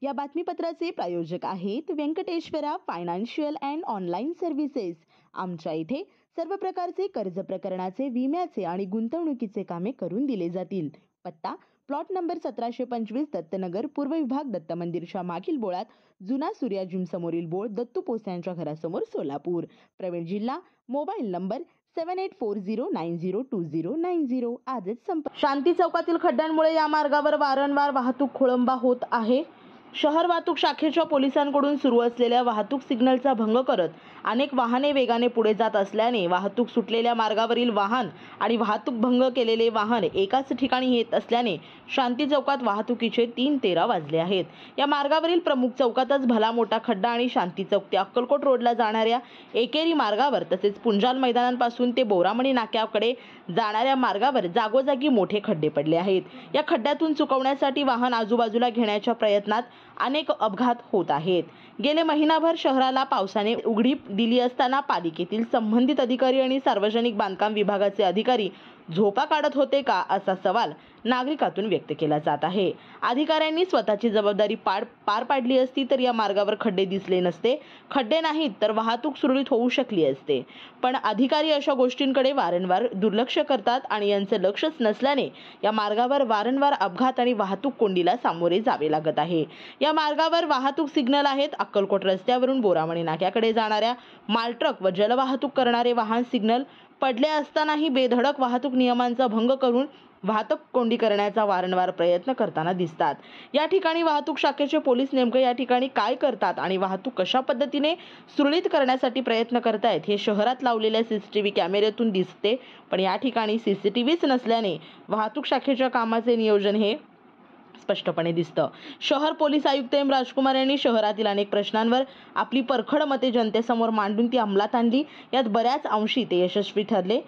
या बातमीपत्राचे प्रायोजक आहेत Venkateshwara financial and online services. आमच्या इथे सर्व प्रकारचे कर्ज प्रकरणाचे, विम्याचे आणि गुंतवणुकीचे कामे करून दिले जातील। पत्ता प्लॉट नंबर 1725 दत्तनगर, पूर्व विभाग, दत्त मंदिरच्या मागील बोळात, जुना सूर्या जिम समोरील बोळ, दत्तू पोस्यांच्या घरासमोर, सोलापूर। प्रवीण जिल्हा। Mobile number 7840902090। आजच संपर्क। शांती चौकातील खड्ड्यांमुळे या मार्गावर वारंवार वाहतूक खोळंबा होत आहे। शहर वाहतूक शाखेच्या पोलिसांकडून सुरू असलेल्या वाहतूक सिग्नलचा भंग करत अनेक वाहने वेगाने पुढे जात असल्याने वाहतूक सुटलेल्या मार्गावरील वाहन आणि वाहतूक भंग केलेले वाहन एकाच ठिकाणी येत असल्याने शांती चौकात वाहतुकीचे 3:13 वाजले आहेत। या मार्गावरील प्रमुख चौकातच भला मोठा खड्डा आणि शांती चौक ते अक्कलकोट रोडला जाणाऱ्या एकेरी मार्गावर तसेच पुंजाल मैदानापासून ते बोरामणी नाक्याकडे जाणाऱ्या मार्गावर जागोजागी मोठे खड्डे पडले आहेत। या खड्ड्यातून चुकवण्यासाठी वाहन आजूबाजूला घेण्याच्या प्रयत्नात अनेक अपघात होत आहेत। गेले महिनाभर शहराला पावसाने उघडीप दिली असताना पालिकेतील संबंधित अधिकारी आणि सार्वजनिक बांधकाम विभागाचे अधिकारी झोपा काढत होते का, असा सवाल नागरिकातून व्यक्त केला जात आहे। अधिकाऱ्यांनी स्वतःची जबाबदारी पार पाडली असती तर या मार्गावर खड्डे दिसले नसते, खड्डे नाहीत तर वाहतूक सुरळीत होऊ शकली असते। पण अधिकारी अशा गोष्टींकडे वारंवार दुर्लक्ष करतात आणि यांचं लक्षच नसल्याने या मार्गावर वारंवार अपघात आणि वाहतूक कोंडीला सामोरे जावे लागत आहे। या मार्गावर वाहतूक सिग्नल आहेत। अक्कलकोट रस्त्यावरून बोरामणी नाक्याकडे जाणाऱ्या मालट्रक व जलवाहतूक करणारे वाहन सिग्नल पडले असतानाही बेधडक वाहतूक नियमांचा भंग करून वाहतूक कोंडी करण्याचा वारंवार प्रयत्न करताना दिसतात। या ठिकाणी वाहतूक शाखेचे पोलीस नेमके या ठिकाणी काय करतात आणि वाहतूक कशा पद्धतीने सुरळीत करण्यासाठी प्रयत्न करतायत हे शहरात लावलेल्या सीसीटीव्ही कॅमेऱ्यातून दिसते। पण या ठिकाणी सीसीटीव्हीच नसल्याने वाहतूक शाखेच्या कामाचे नियोजन हे स्पष्टपणे दिसतं। शहर पोलीस आयुक्त एम राजकुमार यांनी शहरातील अनेक प्रश्नांवर आपली परखड मते जनतेसमोर मांडून ती अंमलात आणली। यात बऱ्याच अंशी ते यशस्वी ठरले।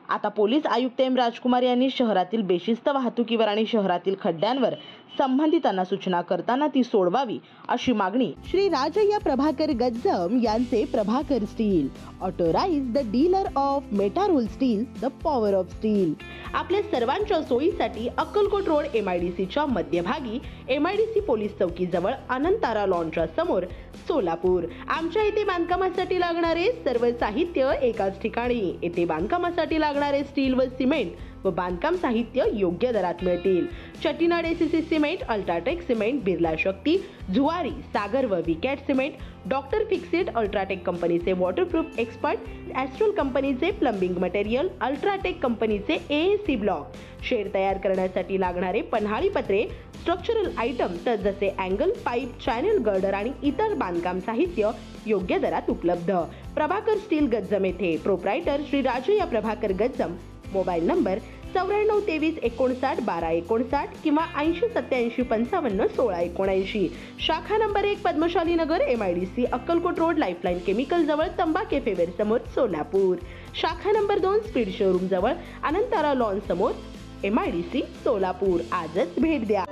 आता पोलीस आयुक्त एम राजकुमार यांनी शहरातील बेशिस्त वाहतुकीवर आणि शहरातील खड्ड्यांवर संबंधितांना सूचना करताना ती सोडवावी अशी मागणी श्री राजय्या प्रभाकर गज्जम यांचे Prabhakar steel, authorised the dealer of Metarol steel, the power of steel. आपल्या सर्वांच्या सोयीसाठी अक्कलकोट रोड MIDCच्या मध्यभागी MIDC पोलीस चौकीजवळ अनंतारा लॉनच्या समोर, सोलापूर। आमच्या इथे बांधकामासाठी लागणारे सर्व साहित्य एकाच ठिकाणी। येथे बांधकामासाठी लागणारे स्टील व सिमेंट व बांधकाम साहित्य योग्य दरात मिळतील। Chettinad ACC cement, UltraTech cement, Birla Shakti, Zuari, Sagar व Vicat cement, doctor Fixit, UltraTech कंपनीचे वॉटरप्रूफ एक्सपर्ट, ॲस्ट्रल कंपनीचे प्लंबिंग मटेरियल, अल्ट्राटेक कंपनीचे AAC ब्लॉक, शेड तयार करण्यासाठी लागणारे पन्हाळी पत्रे, स्ट्रक्चरल आयटम जसे अँगल, पाईप, चॅनल गर्डर आणि इतर बांधकाम साहित्य योग्य दरात उपलब्ध। प्रभाकर स्टील गज्जम येथे। Proprietor Shri Rajayya Prabhakar Gajjam. Mobile number 9423591259 किंवा 8087551679। शाखा नंबर 1, पद्मशाली नगर, MIDC, Akkalkot road, lifeline chemical जवळ, तंबा कॅफे वेर समोर, सोलापूर। शाखा नंबर 2, स्पीड शोरूम जवळ, अनंतारा लॉन समोर, MIDC, सोलापूर। आजच भेट द्या।